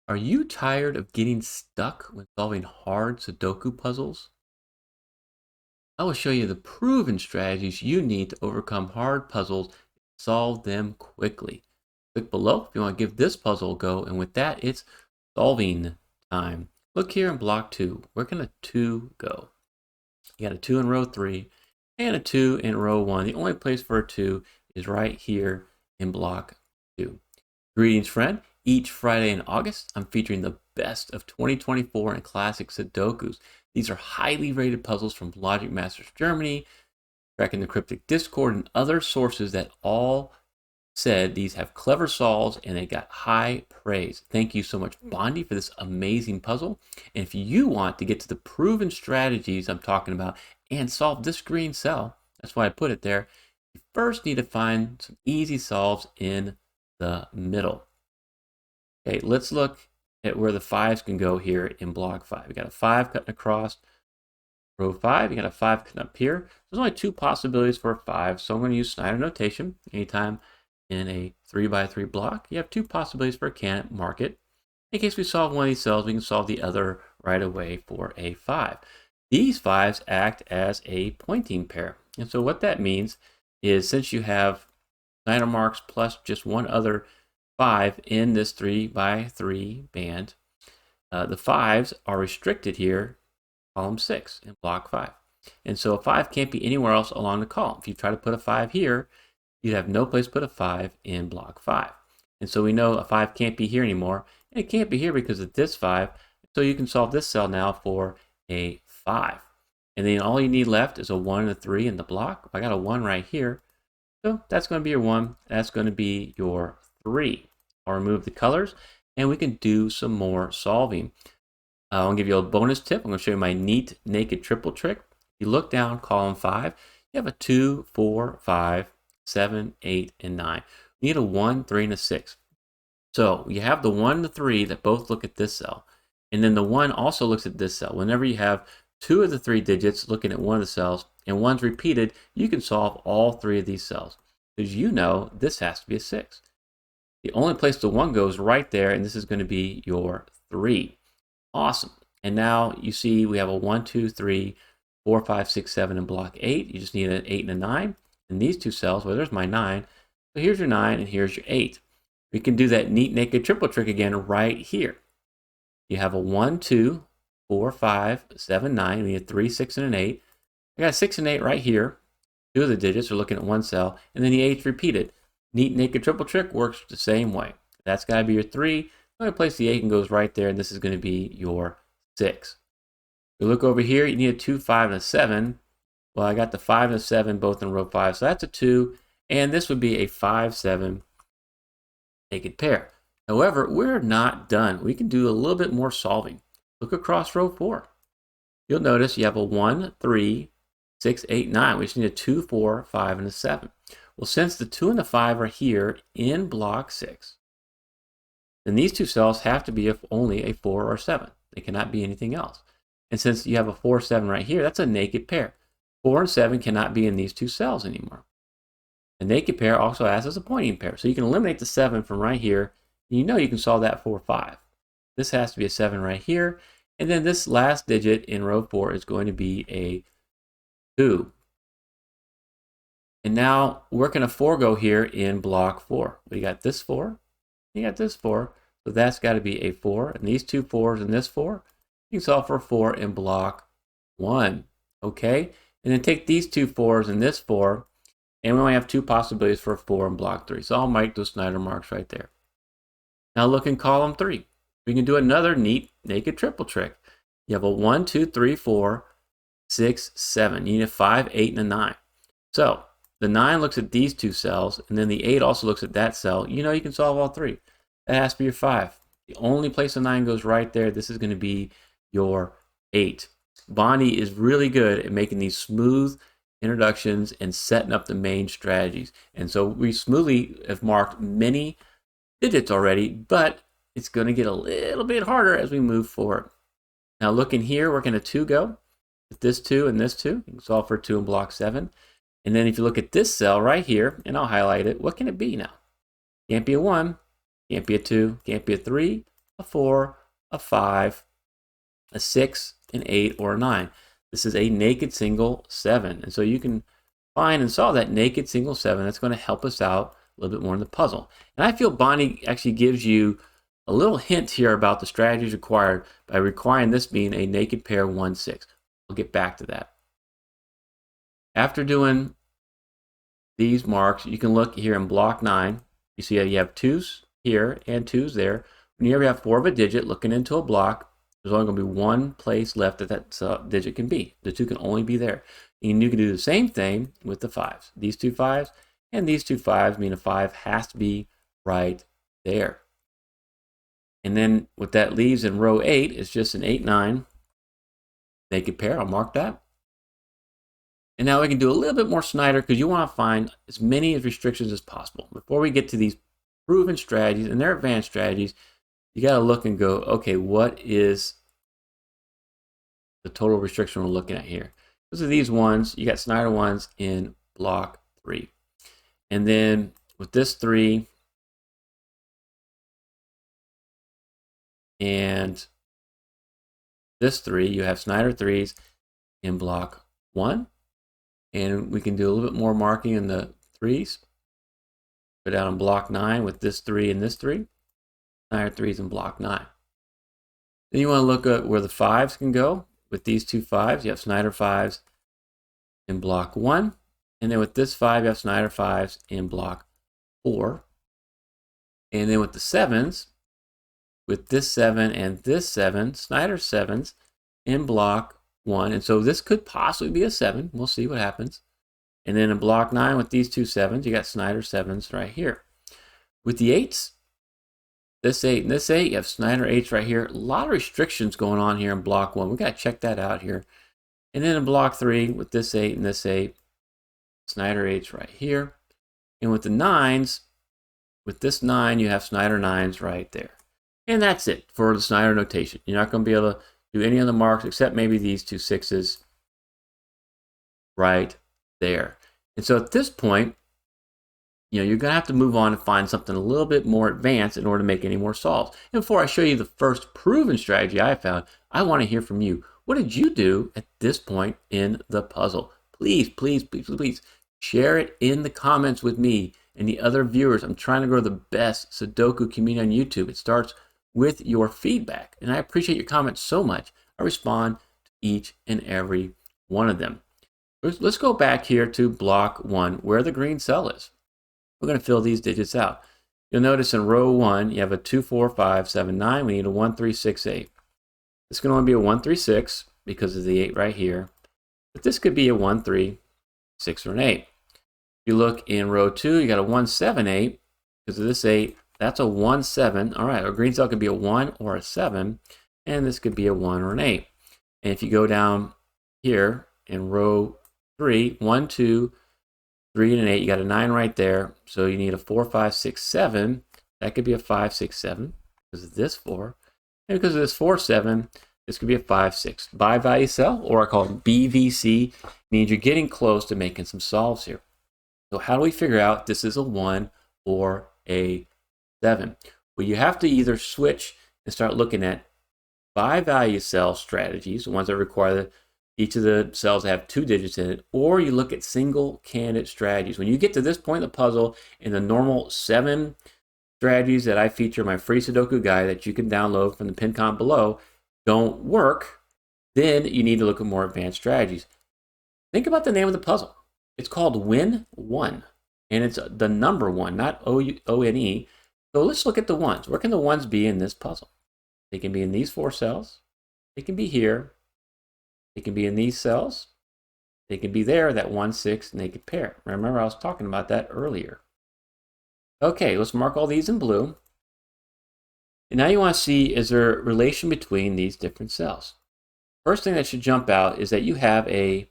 Are you tired of getting stuck when solving hard Sudoku puzzles? I will show you the proven strategies you need to overcome hard puzzles and solve them quickly. Click below if you want to give this puzzle a go, and with that, it's solving time. Look here in block 2. Where can a 2 go? You got a 2 in row 3 and a 2 in row 1. The only place for a 2 is right here in block 2. Greetings, friend. Each Friday in August, I'm featuring the best of 2024 and classic Sudokus. These are highly rated puzzles from Logic Masters Germany, Cracking the Cryptic Discord, and other sources that all said these have clever solves and they got high praise. Thank you so much, Bondi, for this amazing puzzle. And if you want to get to the proven strategies I'm talking about and solve this green cell, that's why I put it there, you first need to find some easy solves in the middle. Okay, let's look at where the 5s can go here in block 5. We got a 5 cutting across row 5. You got a 5 cutting up here. There's only 2 possibilities for a 5, so I'm going to use Snyder notation. Anytime in a 3x3 block, you have 2 possibilities for a candidate. Mark it. In case we solve one of these cells, we can solve the other right away for a 5. These 5s act as a pointing pair. And so what that means is since you have Snyder marks plus just one other 5 in this 3x3 band, the 5s are restricted here, column 6 in block 5. And so a 5 can't be anywhere else along the column. If you try to put a 5 here, you'd have no place to put a 5 in block 5. And so we know a 5 can't be here anymore, and it can't be here because of this 5. So you can solve this cell now for a 5. And then all you need left is a 1 and a 3 in the block. I got a 1 right here. So that's going to be your 1. That's going to be your 3. I'll remove the colors, and we can do some more solving. I'll give you a bonus tip. I'm going to show you my neat naked triple trick. If you look down column 5, you have a 2, 4, 5, 7, 8, and 9. You need a 1, 3, and a 6. So you have the 1 and the 3 that both look at this cell, and then the 1 also looks at this cell. Whenever you have 2 of the 3 digits looking at one of the cells and 1's repeated, you can solve all 3 of these cells because you know this has to be a 6. The only place the 1 goes right there, and this is going to be your 3. Awesome. And now you see we have a 1, 2, 3, 4, 5, 6, 7 in block 8. You just need an 8 and a 9. In these 2 cells, well, there's my 9. So here's your 9 and here's your 8. We can do that neat naked triple trick again right here. You have a 1, 2, 4, 5, 7, 9. We need a 3, 6, and an 8. I got a 6 and 8 right here. 2 of the digits are looking at one cell, and then the 8's repeated. Neat naked triple trick works the same way. That's got to be your 3. I'm going to place the 8 and goes right there, and this is going to be your 6. You look over here, you need a 2, 5, and a 7. Well, I got the 5 and a 7 both in row 5, so that's a 2, and this would be a 5, 7 naked pair. However, we're not done. We can do a little bit more solving. Look across row 4. You'll notice you have a 1, 3, 6, 8, 9. We just need a 2, 4, 5, and a 7. Well, since the 2 and the 5 are here in block 6, then these 2 cells have to be only a 4 or 7. They cannot be anything else. And since you have a 4, 7 right here, that's a naked pair. 4 and 7 cannot be in these 2 cells anymore. A naked pair also acts as a pointing pair. So you can eliminate the 7 from right here, and you know you can solve that for 5. This has to be a 7 right here. And then this last digit in row 4 is going to be a 2. And now where can a 4 go here in block 4? We got this 4, you got this 4, so that's got to be a 4. And these 2 4s and this 4, you can solve for 4 in block 1. Okay? And then take these 2 4s and this 4, and we only have 2 possibilities for a 4 in block 3. So I'll mark those Snyder marks right there. Now look in column 3. We can do another neat naked triple trick. You have a 1, 2, 3, 4, 6, 7. You need a 5, 8, and a 9. So the 9 looks at these 2 cells, and then the 8 also looks at that cell. You know you can solve all 3. That has to be your 5. The only place the 9 goes right there. This is going to be your 8. Bonnie is really good at making these smooth introductions and setting up the main strategies. And so we smoothly have marked many digits already, but it's going to get a little bit harder as we move forward. Now look in here, where can a 2 go? With this 2 and this 2, you can solve for 2 in block 7. And then if you look at this cell right here, and I'll highlight it, what can it be now? Can't be a 1, can't be a 2, can't be a 3, a 4, a 5, a 6, an 8, or a 9. This is a naked single 7. And so you can find and solve that naked single 7. That's going to help us out a little bit more in the puzzle. And I feel Bonnie actually gives you a little hint here about the strategies required by requiring this being a naked pair 1, 6. I'll get back to that. After doing these marks, you can look here in block 9. You see you have 2s here and 2s there. When you ever have 4 of a digit looking into a block, there's only going to be one place left that digit can be. The 2 can only be there. And you can do the same thing with the 5s. These 2 5s and these 2 5s mean a 5 has to be right there. And then what that leaves in row 8 is just an 8, 9 naked pair. I'll mark that. And now we can do a little bit more Snyder because you want to find as many restrictions as possible. Before we get to these proven strategies and their advanced strategies, you got to look and go, okay, what is the total restriction we're looking at here? Those are these ones. You got Snyder ones in block 3. And then with this 3 and this 3, you have Snyder 3s in block 1. And we can do a little bit more marking in the 3s. Go down in block 9 with this 3 and this 3. Snyder 3s in block 9. Then you want to look at where the 5s can go. With these 2 5s, you have Snyder 5s in block 1. And then with this 5, you have Snyder 5s in block 4. And then with the 7s, with this 7 and this 7, Snyder 7s in block 1. And so this could possibly be a 7. We'll see what happens. And then in block 9 with these 2 7s, you got Snyder 7s right here. With the 8s, this 8 and this 8, you have Snyder 8s right here. A lot of restrictions going on here in block 1. We got to check that out here. And then in block 3 with this 8 and this 8, Snyder 8s right here. And with the 9s, with this 9, you have Snyder 9s right there. And that's it for the Snyder notation. You're not going to be able to do any of the marks except maybe these 2 6s right there. And so at this point, you're going to have to move on and find something a little bit more advanced in order to make any more solves. And before I show you the first proven strategy I found, I want to hear from you. What did you do at this point in the puzzle? Please, please, please, please share it in the comments with me and the other viewers. I'm trying to grow the best Sudoku community on YouTube. It starts with your feedback, and I appreciate your comments so much. I respond to each and every one of them. Let's go back here to block 1 where the green cell is. We're going to fill these digits out. You'll notice in row 1 you have a 2 4 5 7 9. We need a 1 3 6 8. This can only be a 1 3 6 because of the 8 right here, but this could be a 1 3 6 or an 8. If you look in row 2, you got a 1 7 8 because of this 8. That's a 1 7. All right, our green cell could be a 1 or a 7, and this could be a 1 or an 8. And if you go down here in row 3, 1 2 3 and an 8, you got a 9 right there. So you need a 4 5 6 7. That could be a 5 6 7 because of this 4. And because of this 4 7, this could be a 5 6. Bi-value cell, or I call it BVC, means you're getting close to making some solves here. So how do we figure out this is a 1 or a 7? Well, you have to either switch and start looking at bi-value cell strategies, the ones that require each of the cells have 2 digits in it, or you look at single candidate strategies. When you get to this point in the puzzle, in the normal 7 strategies that I feature in my free Sudoku guide that you can download from the pinned comment below don't work, then you need to look at more advanced strategies. Think about the name of the puzzle. It's called Win 1, and it's the number 1, not O-N-E. So let's look at the ones. Where can the ones be in this puzzle? They can be in these 4 cells. They can be here. They can be in these cells. They can be there, that 1 6 naked pair. Remember, I was talking about that earlier. Okay, let's mark all these in blue. And now you want to see, is there a relation between these different cells? First thing that should jump out is that you have a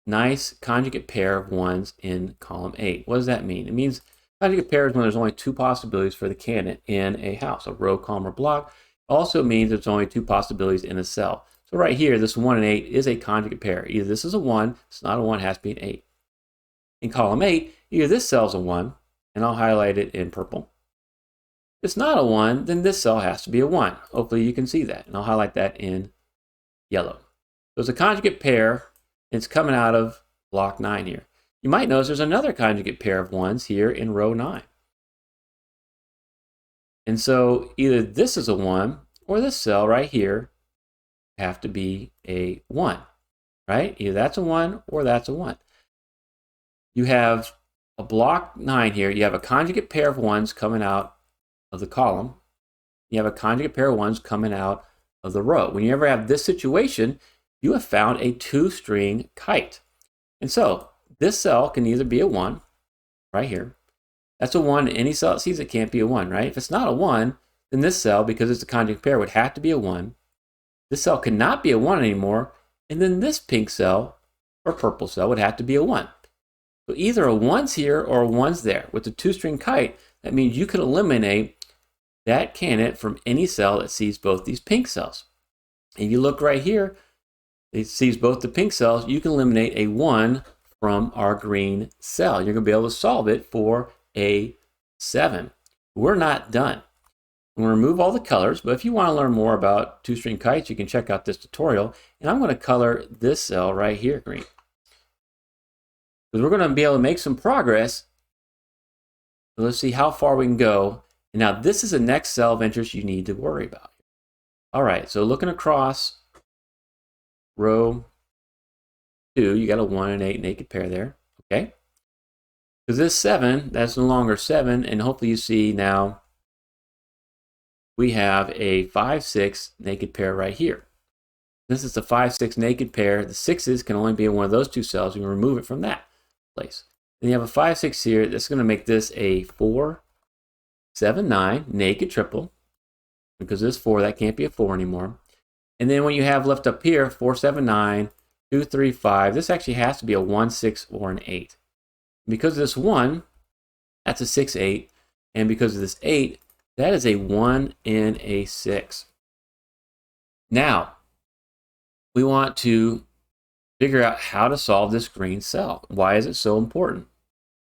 nice conjugate pair of 1s in column 8. What does that mean? It means conjugate pair is when there's only 2 possibilities for the candidate in a house, a row, column, or block. Also means there's only 2 possibilities in a cell. So right here, this 1 and 8 is a conjugate pair. Either this is a 1, it's not a 1, it has to be an 8. In column 8, either this cell's a 1, and I'll highlight it in purple, it's not a 1, then this cell has to be a 1. Hopefully you can see that, and I'll highlight that in yellow. So it's a conjugate pair, and it's coming out of block 9 here. You might notice there's another conjugate pair of 1s here in row 9. And so either this is a 1 or this cell right here have to be a 1, right? Either that's a 1 or that's a 1. You have a block 9 here. You have a conjugate pair of 1s coming out of the column. You have a conjugate pair of 1s coming out of the row. When you ever have this situation, you have found a 2-string kite. And so this cell can either be a 1 right here. That's a 1. Any cell that sees it can't be a 1, right? If it's not a 1, then this cell, because it's a conjugate pair, would have to be a 1. This cell cannot be a 1 anymore. And then this pink cell or purple cell would have to be a 1. So either a 1's here or a 1's there. With the 2-string kite, that means you can eliminate that candidate from any cell that sees both these pink cells. And you look right here, it sees both the pink cells. You can eliminate a 1 from our green cell. You're going to be able to solve it for a 7. We're not done. I'm going to remove all the colors, but if you want to learn more about 2-string kites, you can check out this tutorial. And I'm going to color this cell right here green, because we're going to be able to make some progress. So let's see how far we can go. And now this is the next cell of interest you need to worry about. All right, so looking across row 2, you got a 1 and 8 naked pair there, okay? Because this 7, that's no longer 7, and hopefully you see now we have a 5-6 naked pair right here. This is the 5-6 naked pair. The 6s can only be in one of those two cells. We can remove it from that place. Then you have a 5-6 here. That's going to make this a 4-7-9 naked triple. Because this 4, that can't be a 4 anymore. And then when you have left up here, 4-7-9, 2-3-5, this actually has to be a 1-6 or an 8. Because of this 1, that's a 6-8. And because of this 8, that is a 1 and a 6. Now, we want to figure out how to solve this green cell. Why is it so important?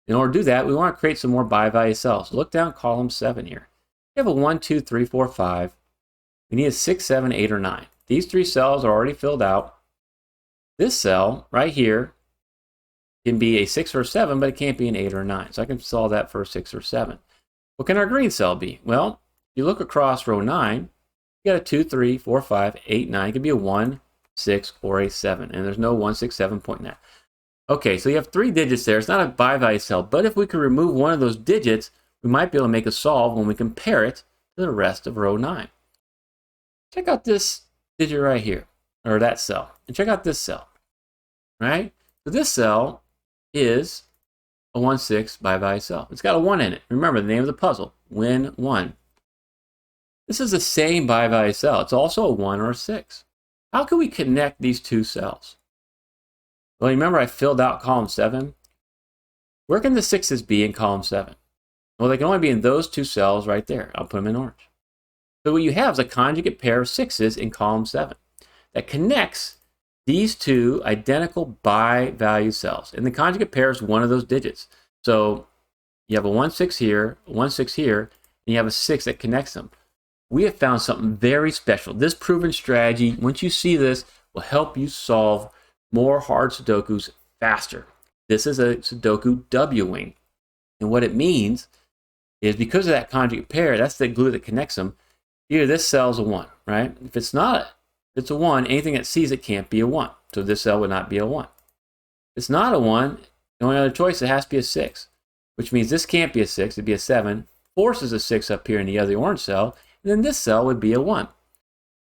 In order to do that, we want to create some more bi-value cells. Look down column 7 here. We have a 1, 2, 3, 4, 5. We need a 6, 7, 8, or 9. These 3 cells are already filled out. This cell right here can be a 6 or a 7, but it can't be an 8 or a 9. So I can solve that for a 6 or 7. What can our green cell be? Well, if you look across row 9, you got a 2, 3, 4, 5, 8, 9. It could be a 1, 6, or a 7. And there's no 1, 6, 7 pointing at. Okay, so you have 3 digits there. It's not a bi-value cell, but if we could remove one of those digits, we might be able to make a solve when we compare it to the rest of row 9. Check out this digit right here, or that cell. And check out this cell, right? So this cell is a 1-6 bi-value cell. It's got a 1 in it. Remember the name of the puzzle, win 1. This is the same bi-value cell. It's also a 1 or a 6. How can we connect these two cells? Well, remember I filled out column 7. Where can the 6s be in column 7? Well, they can only be in those 2 cells right there. I'll put them in orange. So what you have is a conjugate pair of 6s in column 7 that connects these 2 identical bi-value cells. And the conjugate pair is one of those digits. So you have a 1-6 here, a 1-6 here, and you have a 6 that connects them. We have found something very special. This proven strategy, once you see this, will help you solve more hard Sudokus faster. This is a Sudoku W-wing. And what it means is because of that conjugate pair, that's the glue that connects them, either this cell is a 1, right? If it's not, if it's a 1, anything that sees it can't be a 1. So this cell would not be a 1. If it's not a 1, the only other choice, it has to be a 6, which means this can't be a 6, it'd be a 7, forces a 6 up here in the other orange cell, and then this cell would be a 1.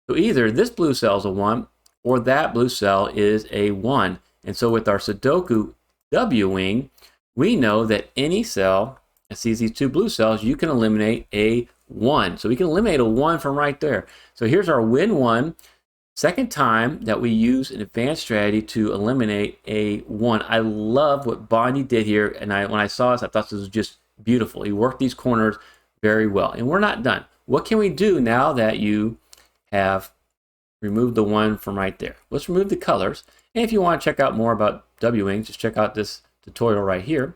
So either this blue cell is a 1, or that blue cell is a 1. And so with our Sudoku W-wing, we know that any cell that sees these 2 blue cells, you can eliminate a 1. So we can eliminate a 1 from right there. So here's our win 1. Second time that we use an advanced strategy to eliminate a 1. I love what Bondi did here. And when I saw this, I thought this was just beautiful. He worked these corners very well. And we're not done. What can we do now that you have removed the 1 from right there? Let's remove the colors. And if you want to check out more about W-wings, just check out this tutorial right here.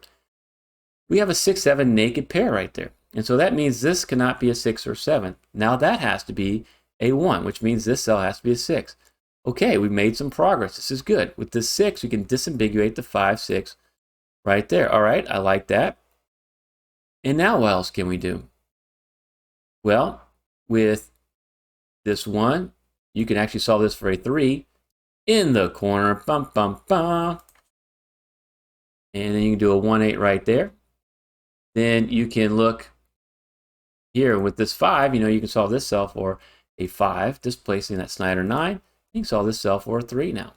We have a 6-7 naked pair right there. And so that means this cannot be a 6 or 7. Now that has to be a 1, which means this cell has to be a 6. Okay, we made some progress. This is good. With this 6, we can disambiguate the 5, 6 right there. All right, I like that. And now what else can we do? Well, with this 1, you can actually solve this for a 3 in the corner. Bum, bum, bum. And then you can do a 1, 8 right there. Then you can look here with this 5, you can solve this cell for a 5, displacing that Snyder 9. You can solve this cell for a 3 now.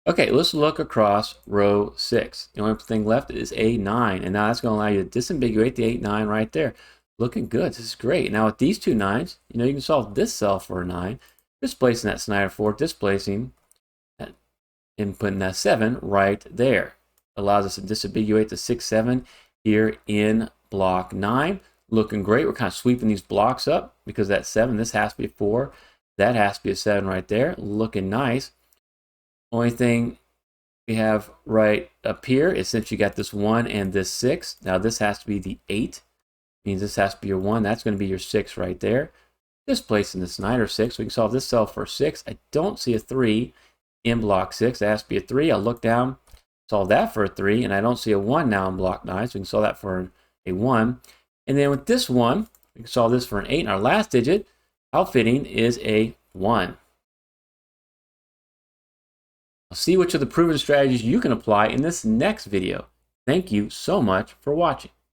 Okay, let's look across row 6. The only thing left is a 9, and now that's going to allow you to disambiguate the 8, 9 right there. Looking good. This is great. Now with these two 9s, you can solve this cell for a 9, displacing that Snyder 4, displacing that, and putting that 7 right there. Allows us to disambiguate the 6, 7 here in block 9. Looking great. We're kind of sweeping these blocks up because that 7, this has to be a 4. That has to be a 7 right there. Looking nice. Only thing we have right up here is since you got this 1 and this 6, now this has to be the 8. Means this has to be your 1. That's going to be your 6 right there. Displacing the Snyder 6. We can solve this cell for 6. I don't see a 3 in block 6. That has to be a 3. I'll look down, solve that for a 3, and I don't see a 1 now in block 9, so we can solve that for a 1. And then with this 1, we can solve this for an 8. And our last digit, how fitting, is a 1. I'll see which of the proven strategies you can apply in this next video. Thank you so much for watching.